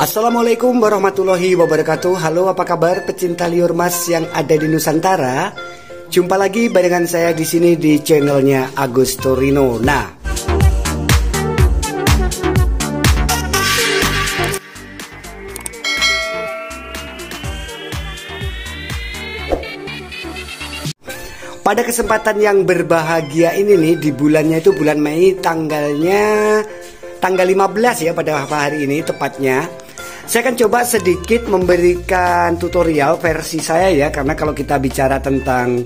Assalamualaikum warahmatullahi wabarakatuh. Halo, apa kabar pecinta liur mas yang ada di Nusantara? Jumpa lagi barengan saya di sini di channelnya Agus Torino. Nah, pada kesempatan yang berbahagia ini nih, di bulannya itu bulan Mei, tanggal 15 ya pada hari ini tepatnya. Saya akan coba sedikit memberikan tutorial versi saya ya, karena kalau kita bicara tentang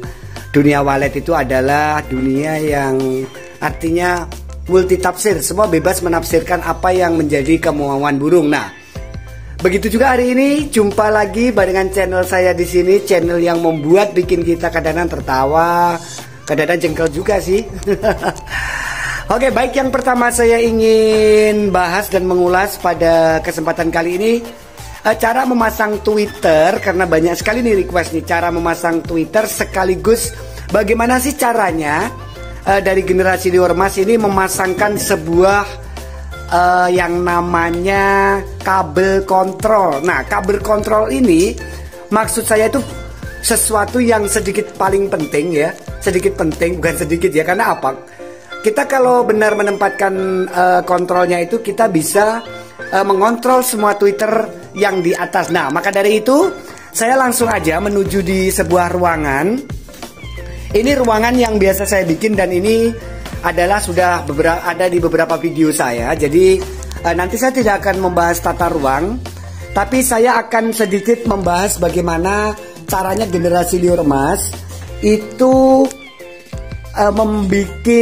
dunia walet itu adalah dunia yang artinya multi tafsir, semua bebas menafsirkan apa yang menjadi kemauan burung. Nah, begitu juga hari ini jumpa lagi barengan channel saya di sini, channel yang membuat bikin kita kadang-kadang tertawa, kadang-kadang jengkel juga sih. Oke, baik, yang pertama saya ingin bahas dan mengulas pada kesempatan kali ini cara memasang Twitter, karena banyak sekali nih request nih cara memasang Twitter, sekaligus bagaimana sih caranya dari generasi liur mas ini memasangkan sebuah yang namanya kabel kontrol. Nah, kabel kontrol ini maksud saya itu sesuatu yang sedikit paling penting ya, sedikit penting, bukan sedikit ya, karena apa? Kita kalau benar menempatkan kontrolnya itu, kita bisa mengontrol semua Twitter yang di atas. Nah, maka dari itu saya langsung aja menuju di sebuah ruangan. Ini ruangan yang biasa saya bikin dan ini adalah sudah ada di beberapa video saya. Jadi nanti saya tidak akan membahas tata ruang, tapi saya akan sedikit membahas bagaimana caranya generasi liur mas itu membuat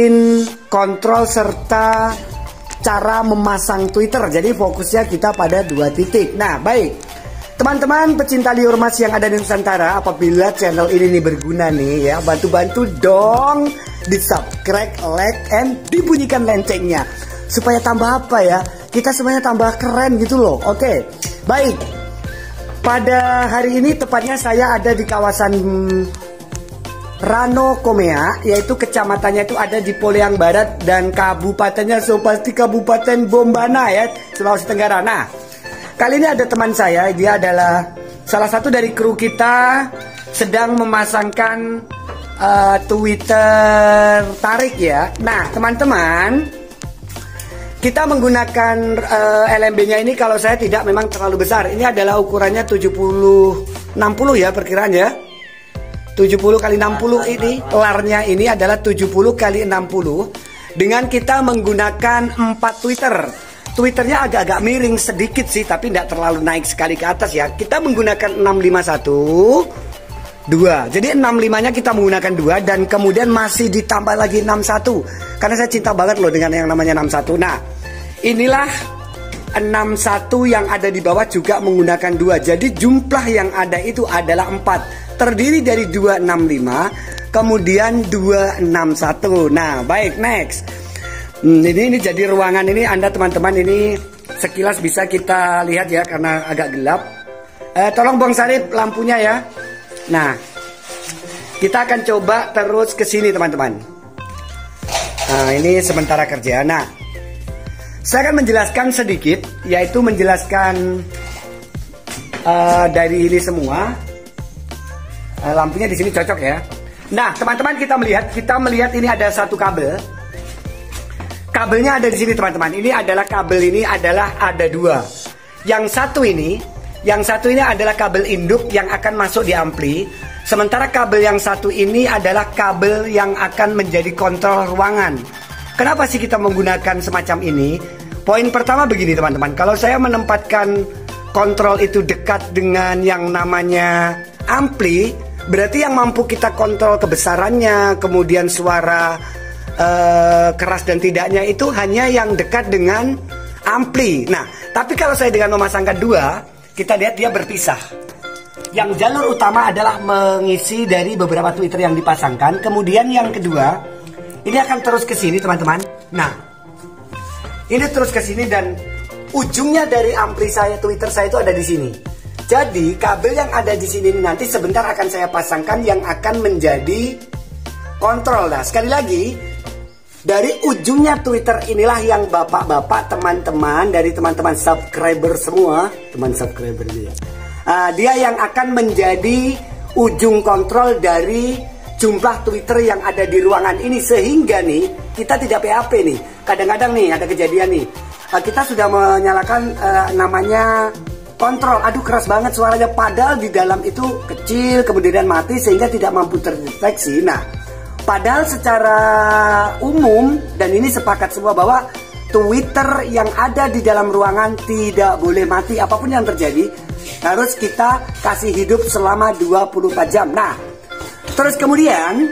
kontrol serta cara memasang Twitter. Jadi fokusnya kita pada 2 titik. Nah, baik teman-teman pecinta liur mas yang ada di Nusantara, apabila channel ini berguna nih ya, bantu-bantu dong di subscribe, like, and dibunyikan loncengnya supaya tambah apa ya, kita semuanya tambah keren gitu loh. Oke, baik, pada hari ini tepatnya saya ada di kawasan Rano Komea, yaitu kecamatannya itu ada di Poliang Barat dan kabupatennya so pasti Kabupaten Bombana ya, Sulawesi Tenggara. Nah, kali ini ada teman saya, dia adalah salah satu dari kru kita, sedang memasangkan Twitter tarik ya. Nah, teman-teman, kita menggunakan LMB-nya ini, kalau saya tidak memang terlalu besar. Ini adalah ukurannya 70-60 ya perkiraannya. 70 kali 60 ini, larnya ini adalah 70 kali 60. Dengan kita menggunakan 4 Twitter. Twitternya agak-agak miring sedikit sih, tapi tidak terlalu naik sekali ke atas ya. Kita menggunakan 651 2. Jadi 65-nya kita menggunakan 2 dan kemudian masih ditambah lagi 61. Karena saya cinta banget loh dengan yang namanya 61. Nah, inilah 61 yang ada di bawah juga menggunakan 2. Jadi jumlah yang ada itu adalah 4. Terdiri dari 265 kemudian 261. Nah, baik, next. Ini jadi ruangan ini, Anda teman-teman, ini sekilas bisa kita lihat ya karena agak gelap. Tolong Bang Sarip lampunya ya. Nah, kita akan coba terus ke sini teman-teman. Nah, ini sementara kerja. Nah, saya akan menjelaskan sedikit, yaitu menjelaskan dari ini semua. Lampunya di sini cocok ya. Nah, teman-teman, kita melihat ini ada satu kabel. Kabelnya ada di sini teman-teman. Ini adalah kabel, ini adalah ada 2. Yang satu ini adalah kabel induk yang akan masuk di ampli. Sementara kabel yang satu ini adalah kabel yang akan menjadi kontrol ruangan. Kenapa sih kita menggunakan semacam ini? Poin pertama begini teman-teman. Kalau saya menempatkan kontrol itu dekat dengan yang namanya ampli, berarti yang mampu kita kontrol kebesarannya, kemudian suara keras dan tidaknya itu hanya yang dekat dengan ampli. Nah, tapi kalau saya dengan memasangkan 2, kita lihat dia berpisah. Yang jalur utama adalah mengisi dari beberapa Twitter yang dipasangkan. Kemudian yang kedua, ini akan terus ke sini teman-teman. Nah, ini terus ke sini dan ujungnya dari ampli saya, Twitter saya itu ada di sini. Jadi kabel yang ada di sini nanti sebentar akan saya pasangkan yang akan menjadi kontrol. Nah, sekali lagi Dari ujungnya Twitter inilah yang bapak-bapak, teman-teman, dari teman-teman subscriber semua, teman subscriber dia, dia yang akan menjadi ujung kontrol dari jumlah Twitter yang ada di ruangan ini. Sehingga nih kita tidak PHP nih. Kadang-kadang nih ada kejadian nih, kita sudah menyalakan namanya kontrol, aduh keras banget suaranya, padahal di dalam itu kecil, kemudian mati sehingga tidak mampu terdeteksi. Nah, padahal secara umum, dan ini sepakat semua bahwa Twitter yang ada di dalam ruangan tidak boleh mati. Apapun yang terjadi harus kita kasih hidup selama 24 jam. Nah, terus kemudian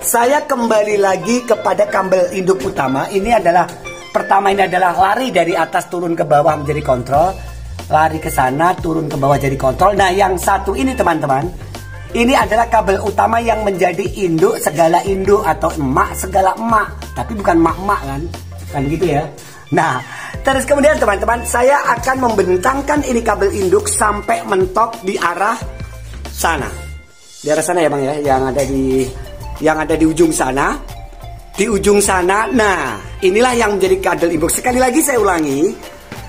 saya kembali lagi kepada kabel induk utama. Ini adalah, pertama ini adalah lari dari atas turun ke bawah menjadi kontrol, lari ke sana turun ke bawah jadi kontrol. Nah, yang satu ini teman-teman, ini adalah kabel utama yang menjadi induk segala induk, atau emak segala emak. Tapi bukan emak-emak kan gitu ya. Nah, terus kemudian teman-teman, saya akan membentangkan ini kabel induk sampai mentok di arah sana. Di arah sana ya Bang ya, yang ada di ujung sana. Di ujung sana. Nah, inilah yang menjadi kabel induk. Sekali lagi saya ulangi,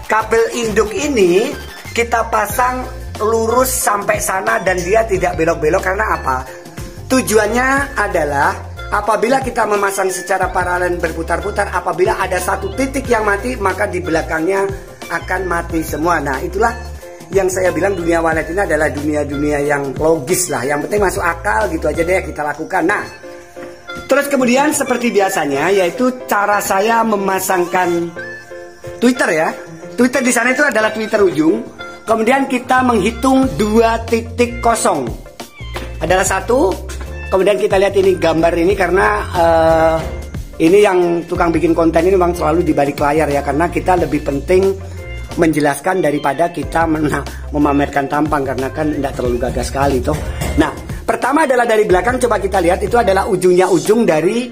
kabel induk ini kita pasang lurus sampai sana dan dia tidak belok-belok. Karena apa? Tujuannya adalah apabila kita memasang secara paralel berputar-putar, apabila ada satu titik yang mati, maka di belakangnya akan mati semua. Nah, itulah yang saya bilang dunia walet ini adalah dunia-dunia yang logis lah. Yang penting masuk akal, gitu aja deh kita lakukan. Nah, terus kemudian seperti biasanya, yaitu cara saya memasangkan Twitter ya. Twitter di sana itu adalah Twitter ujung. Kemudian kita menghitung 2.0. Adalah 1. Kemudian kita lihat ini gambar ini, karena ini yang tukang bikin konten ini memang selalu di balik layar ya. Karena kita lebih penting menjelaskan daripada kita memamerkan tampang, karena kan tidak terlalu gagah sekali toh. Nah, pertama adalah dari belakang, coba kita lihat, itu adalah ujungnya ujung dari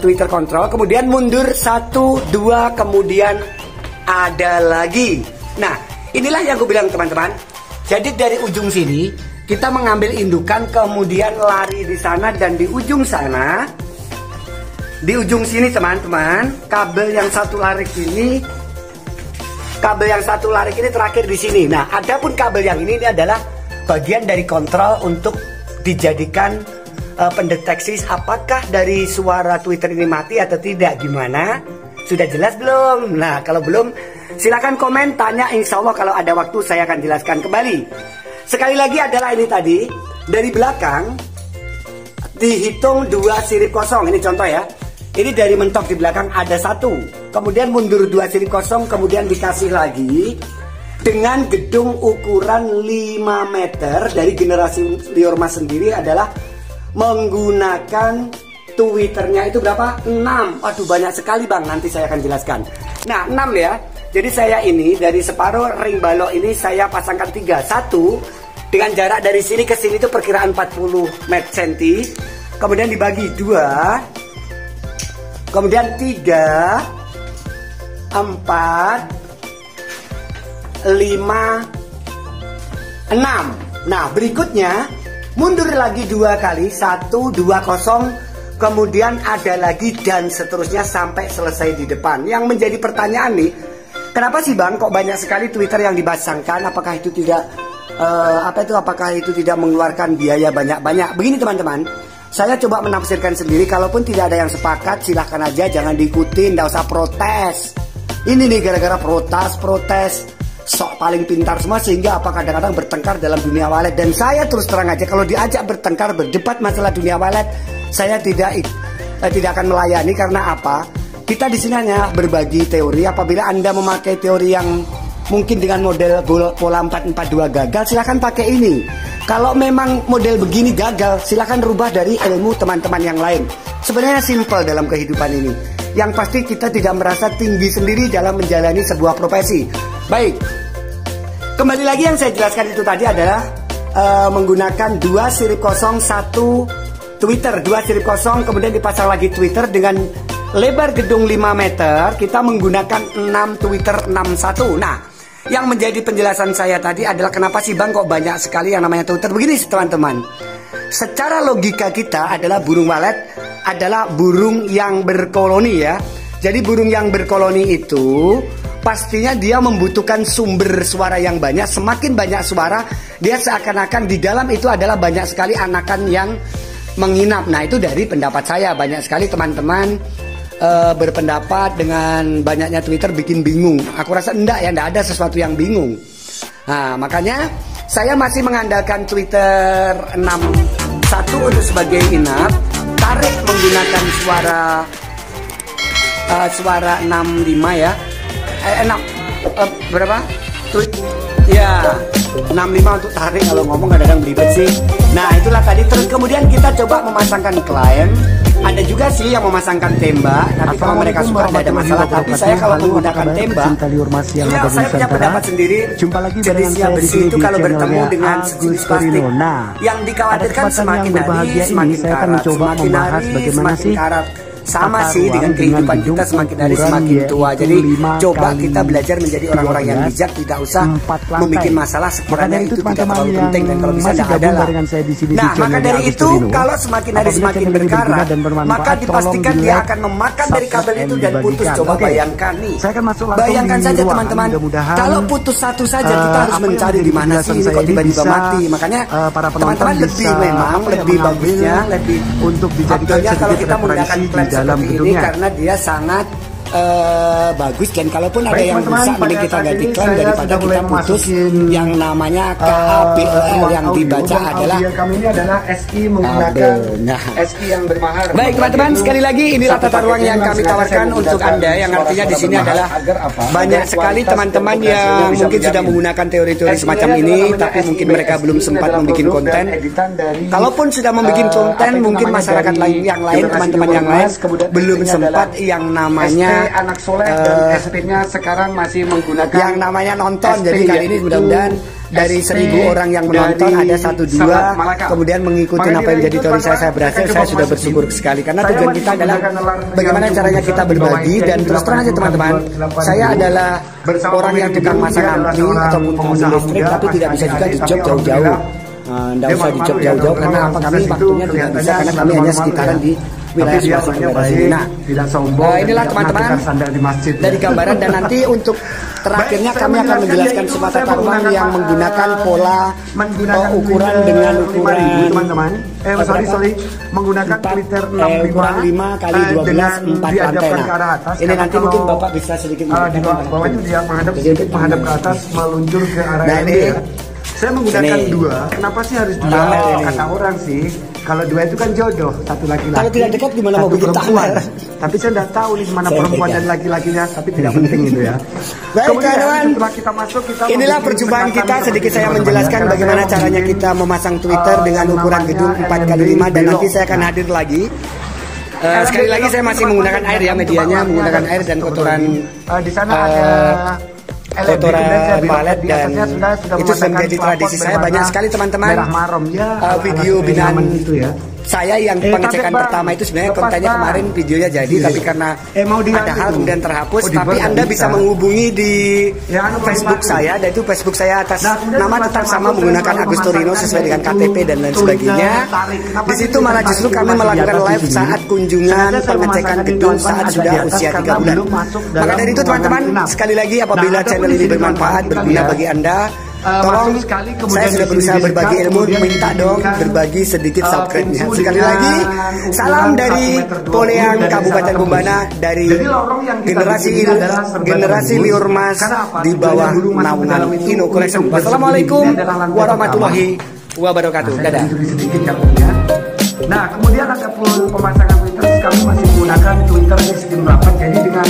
Twitter control. Kemudian mundur 1, 2, kemudian ada lagi. Nah, inilah yang aku bilang teman-teman. Jadi dari ujung sini kita mengambil indukan, kemudian lari di sana, dan di ujung sana, di ujung sini teman-teman, kabel yang satu larik ini, terakhir di sini. Nah, adapun kabel yang ini adalah bagian dari kontrol untuk dijadikan pendeteksi apakah dari suara Twitter ini mati atau tidak. Gimana? Sudah jelas belum? Nah, kalau belum, silakan komen, tanya, insya Allah kalau ada waktu saya akan jelaskan kembali. Sekali lagi adalah ini tadi, dari belakang dihitung 2 sirip kosong. Ini contoh ya. Ini dari mentok di belakang ada 1. Kemudian mundur 2 sirip kosong, kemudian dikasih lagi dengan gedung ukuran 5 meter dari generasi Liormas sendiri adalah menggunakan Twitternya itu berapa? 6. Aduh banyak sekali Bang, nanti saya akan jelaskan. Nah 6 ya. Jadi saya ini dari separuh ring balok ini saya pasangkan 3. 1 dengan jarak dari sini ke sini itu perkiraan 40 cm. Kemudian dibagi 2. Kemudian 3, 4, 5, 6. Nah berikutnya mundur lagi 2 kali, 1, 2, 0. Kemudian ada lagi dan seterusnya sampai selesai di depan. Yang menjadi pertanyaan nih, kenapa sih Bang kok banyak sekali Twitter yang dipasangkan? Apakah itu tidak apakah itu tidak mengeluarkan biaya banyak-banyak? Begini teman-teman, saya coba menafsirkan sendiri. Kalaupun tidak ada yang sepakat, silahkan aja, jangan diikutin, tidak usah protes. Ini nih gara-gara protes sok paling pintar semua, sehingga kadang-kadang bertengkar dalam dunia walet. Dan saya terus terang aja, kalau diajak bertengkar, berdebat masalah dunia walet, saya tidak akan melayani. Karena apa? Kita di sini hanya berbagi teori. Apabila Anda memakai teori yang mungkin dengan model pola 442 gagal, silahkan pakai ini. Kalau memang model begini gagal, silahkan rubah dari ilmu teman-teman yang lain. Sebenarnya simple dalam kehidupan ini. Yang pasti kita tidak merasa tinggi sendiri dalam menjalani sebuah profesi. Baik, kembali lagi yang saya jelaskan itu tadi adalah menggunakan 2 sirip kosong, 1 Twitter, 2 sirip kosong, kemudian dipasang lagi Twitter dengan lebar gedung 5 meter. Kita menggunakan 6 Twitter 61. Nah, yang menjadi penjelasan saya tadi adalah kenapa sih Bang kok banyak sekali yang namanya Twitter. Begini teman-teman, secara logika kita adalah burung walet adalah burung yang berkoloni ya. Jadi burung yang berkoloni itu pastinya dia membutuhkan sumber suara yang banyak. Semakin banyak suara, dia seakan-akan di dalam itu adalah banyak sekali anakan yang menginap. Nah, itu dari pendapat saya. Banyak sekali teman-teman berpendapat dengan banyaknya Twitter bikin bingung. Aku rasa enggak ya, enggak ada sesuatu yang bingung. Nah, makanya saya masih mengandalkan Twitter 61 untuk sebagai inap. Tarik menggunakan suara 65 ya. Berapa? Tweet ya 65 untuk tarik. Kalau ngomong kadang-kadang belibet sih. Nah, itulah tadi. Terus kemudian kita coba memasangkan klaim. Ada juga sih yang memasangkan tembak. Tapi kalau mereka suka tidak ada masalah. Tapi saya kalau menggunakan tembak, ya, saya punya pendapat sendiri. Jumpa lagi jenisnya besi itu kalau bertemu dengan sejenis plastik, yang dikhawatirkan semakin hari semakin karat, semakin hari semakin karat. Sama sih dengan kehidupan kita, semakin hari semakin tua. Jadi coba kita belajar menjadi orang-orang yang bijak, tidak usah membuat masalah sekiranya itu tidak terlalu penting, dan kalau bisa tidak ada lah. Nah, maka dari itu kalau semakin hari semakin berkarat, maka dipastikan dia akan memakan dari kabel itu dan putus. Coba bayangkan nih, bayangkan saja teman-teman, kalau putus satu saja kita harus mencari di mana sih ini kok tiba-tiba mati. Makanya teman-teman lebih bagusnya, lebih untuk dijadikan kalau kita menggunakan dalam ini karena dia sangat bagus, dan kalaupun ada yang rusak mending kita ganti klaim daripada kita putus yang namanya KABL yang dibaca adalah kami ini adalah SI menggunakan SI yang bermahar. Baik teman-teman, sekali lagi inilah tata ruang yang kami tawarkan untuk Anda, yang artinya di sini adalah banyak sekali teman-teman yang mungkin sudah menggunakan teori-teori semacam ini, tapi mungkin mereka belum sempat membuat konten. Kalaupun sudah membuat konten, mungkin masyarakat yang lain, teman-teman yang lain belum sempat yang namanya anak soleh dan SP-nya sekarang masih menggunakan yang namanya nonton. Jadi kali ini mudah-mudahan dari 1000 orang yang menonton ada 1-2 kemudian mengikuti apa yang menjadi teori saya berhasil. Saya sudah bersyukur sekali karena tujuan kita adalah bagaimana caranya kita berbagi. Dan terus terang aja teman-teman, saya adalah orang yang tukang masang ampli ataupun mobil listrik, tapi tidak bisa juga di job jauh-jauh. Tidak usah di job jauh-jauh karena apa, kami waktunya tidak bisa karena kami hanya sekitaran di wilayah Sulawesi Tenggara sini. Nah, inilah teman-teman dari gambaran, dan nanti untuk terakhirnya kami akan menjelaskan sebuah tata ruang yang menggunakan pola ukuran dengan ukuran teman-teman. Menggunakan Twitter 5 kali 12 4 lantai. Nah, ini nanti mungkin Bapak bisa sedikit di bawah itu dia menghadap ke atas, meluncur ke arah ini. Saya menggunakan 2. Kenapa sih harus 2? Kata orang sih, kalau 2 itu kan jodoh, satu laki-laki. Kalau tidak dekat gimana mau bikin perempuan? Tapi saya tidak tahu nih mana perempuan dan laki-lakinya, tapi tidak penting itu ya. Baik kawan, setelah kita masuk, inilah perjumpaan kita. Sedikit saya menjelaskan bagaimana caranya kita memasang Twitter dengan ukuran gedung 4x5, dan nanti saya akan hadir lagi. Sekali lagi saya masih menggunakan air ya, medianya menggunakan air dan kotoran. Di sana ada kotoran palet, dan itu sudah menjadi tradisi saya. Banyak sekali teman-teman video binaan itu ya. Saya yang pengecekan pertama itu sebenarnya kontennya kemarin videonya jadi, tapi karena ada hal kemudian terhapus. Tapi Anda bisa menghubungi di Facebook saya, dan itu Facebook saya atas nama tetap sama menggunakan Agus Torino sesuai dengan KTP dan lain sebagainya. Di situ malah justru kami melakukan live saat kunjungan pengecekan gedung saat sudah usia 3 bulan. Maka dari itu teman-teman, sekali lagi apabila channel ini bermanfaat, berguna bagi Anda, tolong, saya sudah berusaha berbagi ilmu, minta dong berbagi sedikit subscribe-nya. Sekali lagi, salam dari Poleang Kabupaten Bombana, dari generasi Liurmas di bawah naungan Ino Collection. Wassalamualaikum warahmatullahi wabarakatuh. Dadah. Nah, kemudian ada pemasangan Twitter. Kami masih menggunakan Twitter sistem rapat, jadi dengan